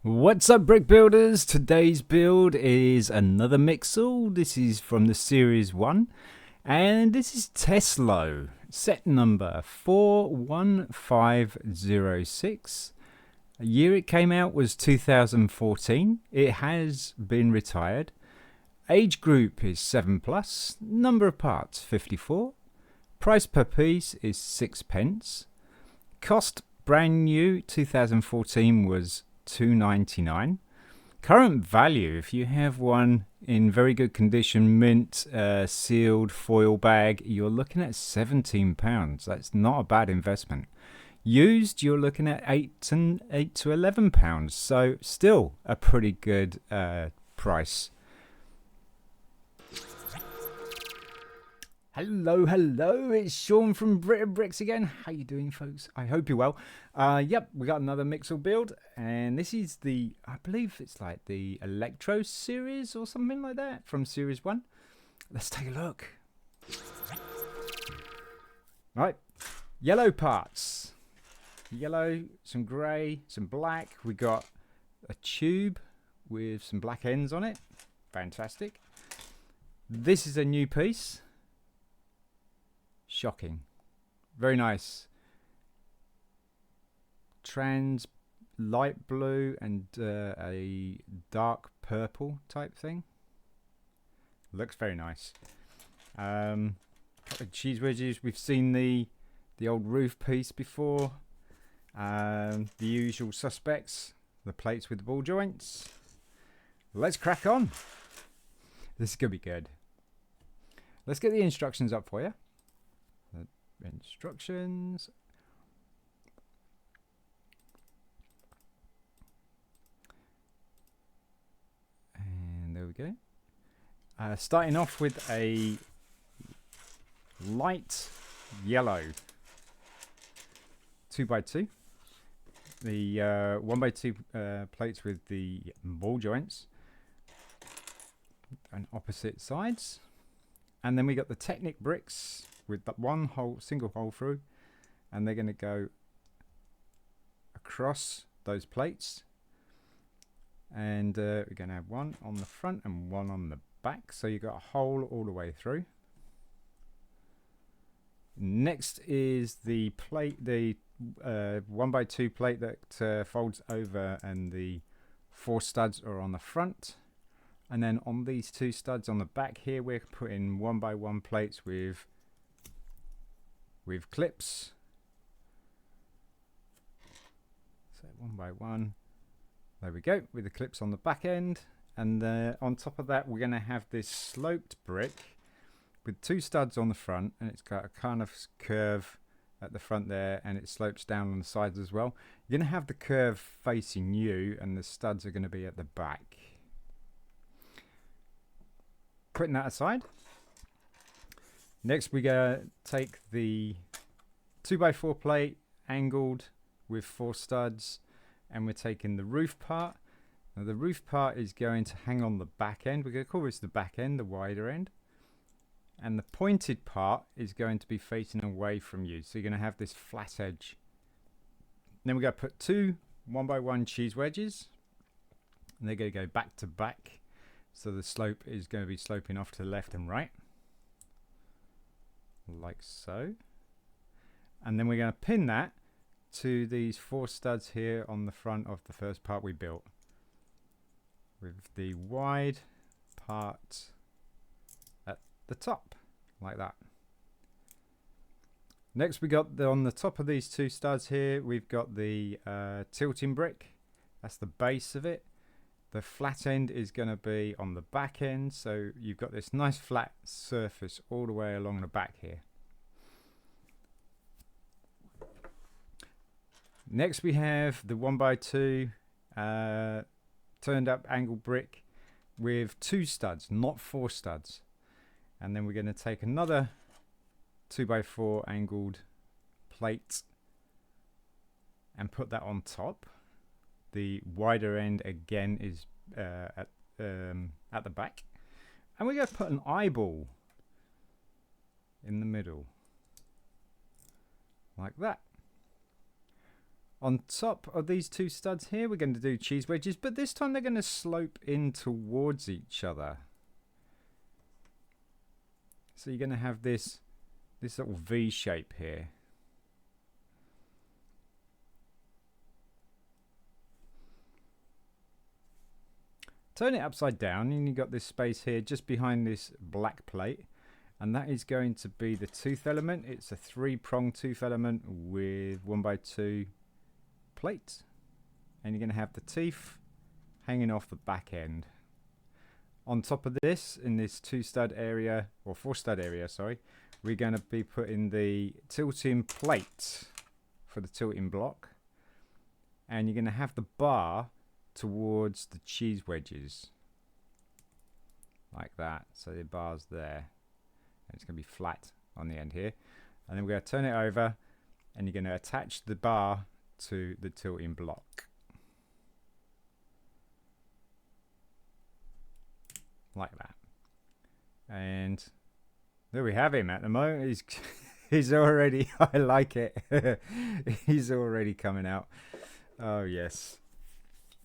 What's up, brick builders? Today's build is another Mixel. This is from the Series 1 and this is TESLO, set number 41506. The year it came out was 2014. It has been retired. Age group is 7+, number of parts 54. Price per piece is 6p. Cost brand new 2014 was $2.99. Current value, if you have one in very good condition, mint, sealed foil bag, you're looking at £17. That's not a bad investment. Used, you're looking at $8 to £11. So still a pretty good price. Hello, it's Shaun from BRIT'N Bricks again. How you doing, folks? I hope you're well. Yep, we got another Mixel build, and this is the, I believe it's like the Electro series or something like that from Series 1. Let's take a look. Right, yellow parts. Yellow, some grey, some black. We got a tube with some black ends on it. Fantastic. This is a new piece. Shocking. Very nice. Trans light blue and a dark purple type thing. Looks very nice. Couple of cheese wedges. We've seen the old roof piece before. The usual suspects. The plates with the ball joints. Let's crack on. This is going to be good. Let's get the instructions up for you. Instructions. And there we go. Starting off with a light yellow 2x2. The 1x2 plates with the ball joints on opposite sides. And then we got the Technic bricks with that one single hole through, and they're going to go across those plates, and we're going to have one on the front and one on the back, so you've got a hole all the way through. Next is the plate, the 1x2 plate that folds over, and the 4 studs are on the front. And then on these 2 studs on the back here, we're putting 1x1 plates with clips. So 1x1, there we go, with the clips on the back end. And on top of that, we're going to have this sloped brick with 2 studs on the front, and it's got a kind of curve at the front there, and it slopes down on the sides as well. You're going to have the curve facing you, and the studs are going to be at the back. Putting that aside, next we go take the 2x4 plate angled with 4 studs, and we're taking the roof part. Now the roof part is going to hang on the back end. We're going to call this the back end, the wider end. And the pointed part is going to be facing away from you. So you're going to have this flat edge. Then we're going to put 2 1x1 cheese wedges, and they're going to go back to back. So the slope is going to be sloping off to the left and right, like so. And then we're going to pin that to these 4 studs here on the front of the first part we built, with the wide part at the top, like that. Next we got on the top of these 2 studs here, we've got the tilting brick. That's the base of it. The flat end is going to be on the back end, so you've got this nice flat surface all the way along the back here. Next we have the 1x2 turned up angled brick with 2 studs, not 4 studs. And then we're going to take another 2x4 angled plate and put that on top. The wider end again is at the back, and we're going to put an eyeball in the middle, like that. On top of these two studs here, we're going to do cheese wedges, but this time they're going to slope in towards each other. So you're going to have this little V shape here. Turn it upside down and you've got this space here just behind this black plate, and that is going to be the tooth element. It's a 3-prong tooth element with 1x2 plate, and you're going to have the teeth hanging off the back end. On top of this, in this 2-stud area, or 4-stud area, sorry, we're going to be putting the tilting plate for the tilting block, and you're going to have the bar towards the cheese wedges like that. So the bar's there, and it's going to be flat on the end here, and then we're going to turn it over and you're going to attach the bar to the tilting block like that. And there we have him. At the moment he's already I like it. He's already coming out. Oh yes,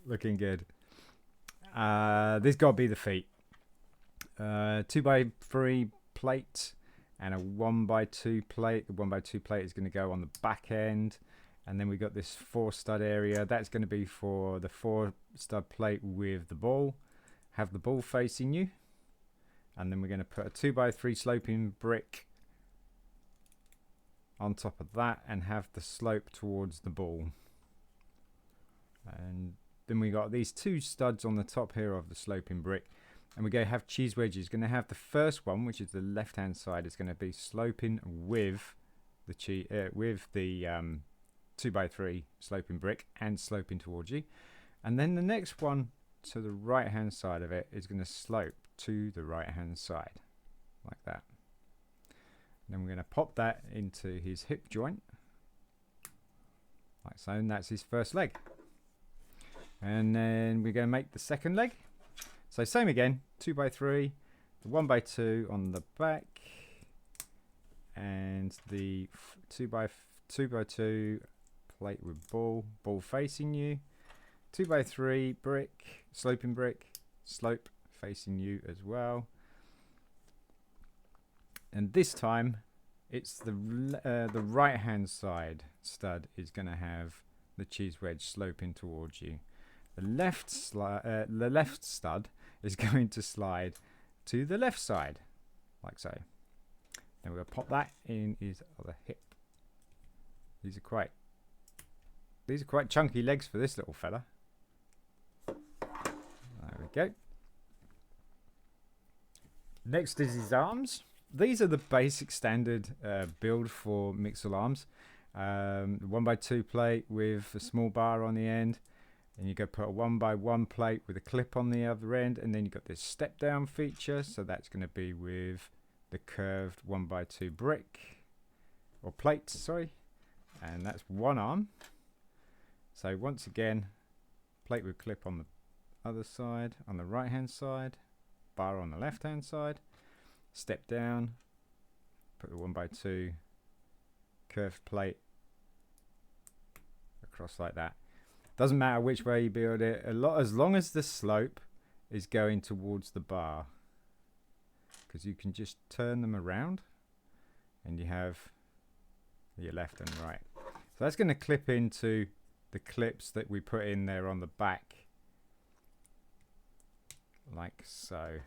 looking good. This got to be the feet. 2x3 plate and a 1x2 plate. The 1x2 plate is going to go on the back end, and then we got this 4-stud area. That's going to be for the 4-stud plate with the ball. Have the ball facing you, and then we're going to put a 2x3 sloping brick on top of that and have the slope towards the ball. And then we got these 2 studs on the top here of the sloping brick, and we're going to have cheese wedges. Going to have the first one, which is the left hand side, is going to be sloping with the 2x3 sloping brick and sloping towards you, and then the next one to the right hand side of it is going to slope to the right hand side like that. And then we're going to pop that into his hip joint like so, and that's his first leg. And then we're going to make the second leg. So same again, 2x3, the 1x2 on the back, and the 2x2 plate with ball facing you, 2x3 brick, sloping brick, slope facing you as well. And this time it's the right hand side stud is going to have the cheese wedge sloping towards you. The left stud is going to slide to the left side like so. Then we're going to pop that in his other hip. These are quite chunky legs for this little fella. There we go. Next is his arms. These are the basic standard build for Mixel arms. 1x2 plate with a small bar on the end, and you go put a 1x1 plate with a clip on the other end, and then you've got this step down feature, so that's going to be with the curved 1x2 brick or plate, sorry, and that's one arm. So once again, plate with clip on the other side, on the right hand side, bar on the left hand side, step down, put the 1x2 curved plate across like that. Doesn't matter which way you build it, as long as the slope is going towards the bar, because you can just turn them around and you have your left and right. So that's going to clip into the clips that we put in there on the back like so.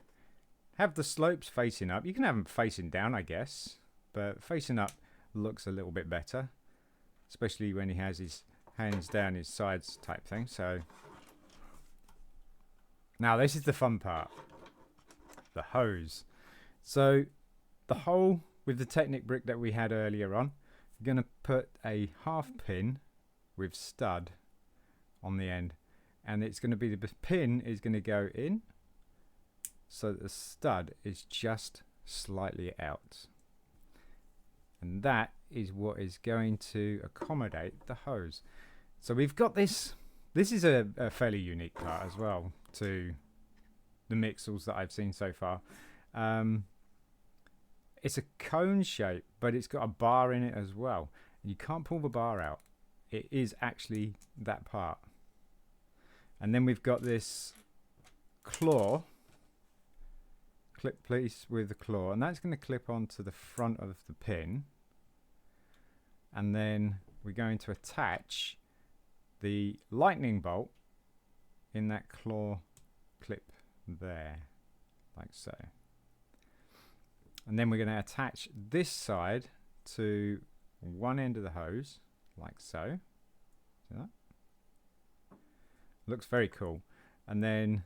Have the slopes facing up. You can have them facing down, I guess, but facing up looks a little bit better, especially when he has his hands down his sides type thing. So now this is the fun part, the hose. So the hole with the Technic brick that we had earlier on, we're going to put a half pin with stud on the end, and it's going to be, the pin is going to go in so that the stud is just slightly out, and that is what is going to accommodate the hose. So we've got this is a fairly unique part as well to the Mixels that I've seen so far. It's a cone shape, but it's got a bar in it as well. You can't pull the bar out. it is actually that part. And then we've got this claw, clip piece with the claw, and that's going to clip onto the front of the pin. And then we're going to attach the lightning bolt in that claw clip there, like so. And then we're going to attach this side to one end of the hose, like so. See that? Looks very cool. And then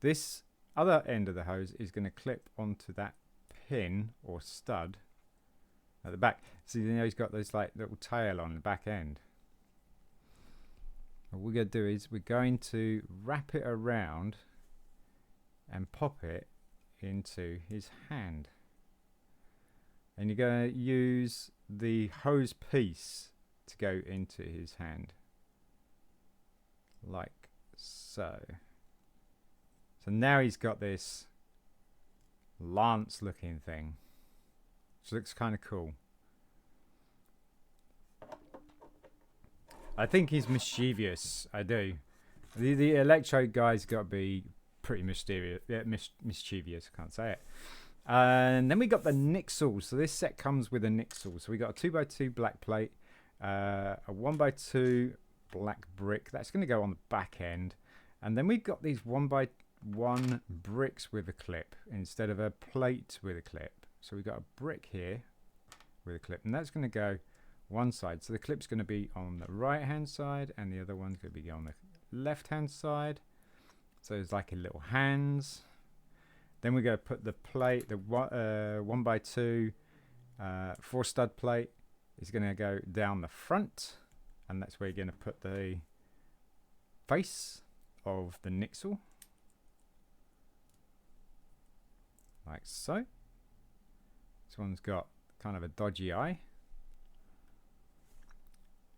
this other end of the hose is going to clip onto that pin or stud at the back. So you know he's got this like little tail on the back end. What we're going to do is we're going to wrap it around and pop it into his hand. And you're going to use the hose piece to go into his hand, like so. So now he's got this lance looking thing, which looks kind of cool. I think he's mischievous. I do. The electrode guy's got to be pretty mischievous. I can't say it. And then we got the Nixel. So this set comes with a Nixel. So we got a 2x2 black plate, a 1x2 black brick. That's going to go on the back end. And then we've got these 1x1 bricks with a clip instead of a plate with a clip. So we've got a brick here with a clip, and that's going to go one side. So the clip's going to be on the right hand side and the other one's going to be on the left hand side. So it's like a little hands. Then we're going to put the plate, the 1x2 4 stud plate is going to go down the front, and that's where you're going to put the face of the Nixel, like so. This one's got kind of a dodgy eye.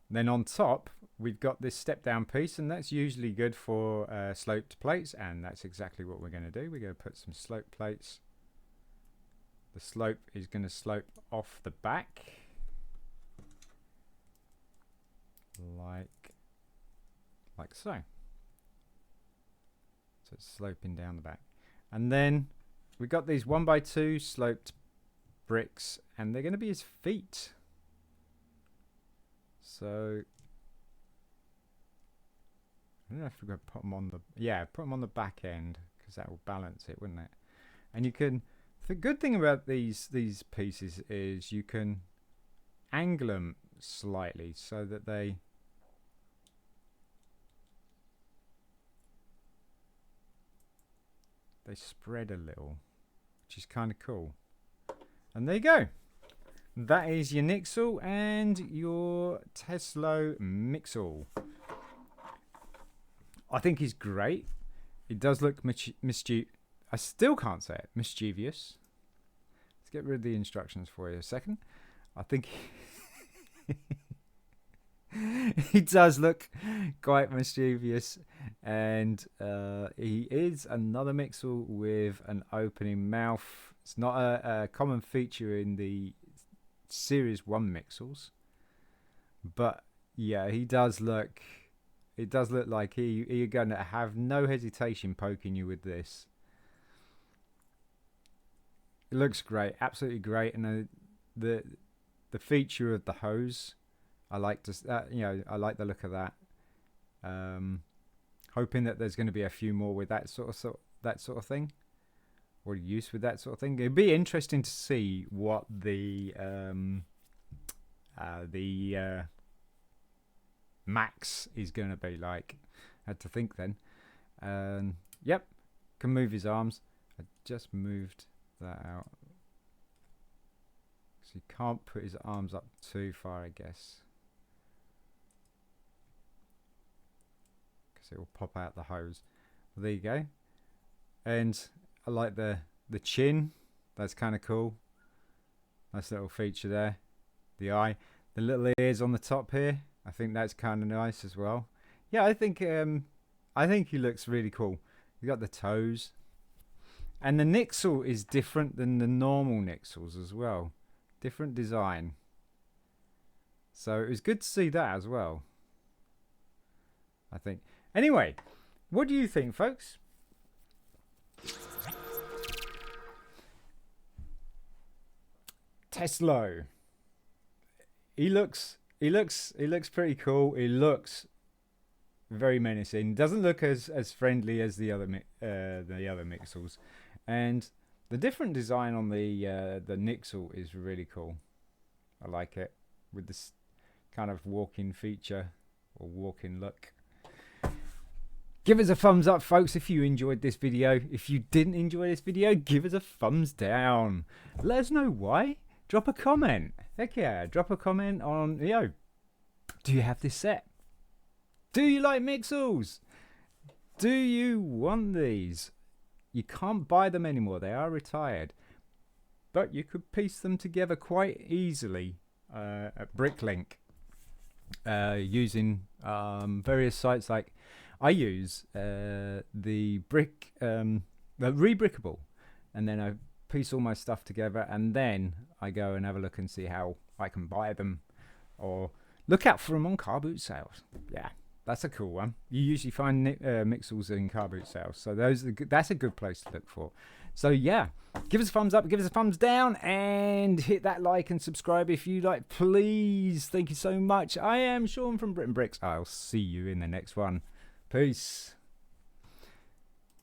Then on top we've got this step down piece, and that's usually good for sloped plates, and that's exactly what we're going to do. We're going to put some slope plates. The slope is going to slope off the back like so. So it's sloping down the back. And then we've got these 1x2 sloped bricks, and they're going to be his feet. So I don't know if we're going to put them on the put them on the back end, because that will balance it, wouldn't it? And you can, the good thing about these pieces is you can angle them slightly so that they spread a little, which is kind of cool. And there you go. That is your Nixel and your TESLO Mixel. I think he's great. It does look mischievous. I still can't say it. Mischievous. Let's get rid of the instructions for you a second. I think he does look quite mischievous, and he is another Mixel with an opening mouth. It's not a common feature in the Series 1 Mixels, but yeah, he does look, it does look like you're going to have no hesitation poking you with this. It looks great, absolutely great. And the feature of the hose, I like to I like the look of that. Hoping that there's going to be a few more with that sort of thing, or use with that sort of thing. It'd be interesting to see what the max is going to be like. I had to think then. Yep, can move his arms. I just moved that out, so he can't put his arms up too far, I guess, because it will pop out the hose. Well, there you go. And I like the chin. That's kind of cool. Nice little feature there. The eye, the little ears on the top here. I think that's kind of nice as well. Yeah, I think he looks really cool. You got the toes, and the Nixel is different than the normal Nixels as well. Different design. So it was good to see that as well, I think. Anyway, what do you think, folks? TESLO. He looks pretty cool. He looks very menacing. Doesn't look as friendly as the other Mixels, and the different design on the Nixel is really cool. I like it with this kind of walk-in feature or walk-in look. Give us a thumbs up, folks, if you enjoyed this video. If you didn't enjoy this video, give us a thumbs down. Let us know why. Drop a comment. Heck yeah, drop a comment on, do you have this set? Do you like Mixels? Do you want these? You can't buy them anymore. They are retired. But you could piece them together quite easily at BRIT'N using various sites. Like I use the Rebrickable, and then I piece all my stuff together, and then I go and have a look and see how I can buy them, or look out for them on car boot sales. Yeah, that's a cool one. You usually find Mixels in car boot sales, so that's a good place to look for. So yeah, give us a thumbs up, give us a thumbs down, and hit that like and subscribe if you like, please. Thank you so much. I am Shaun from BRIT'N. I'll see you in the next one. Peace.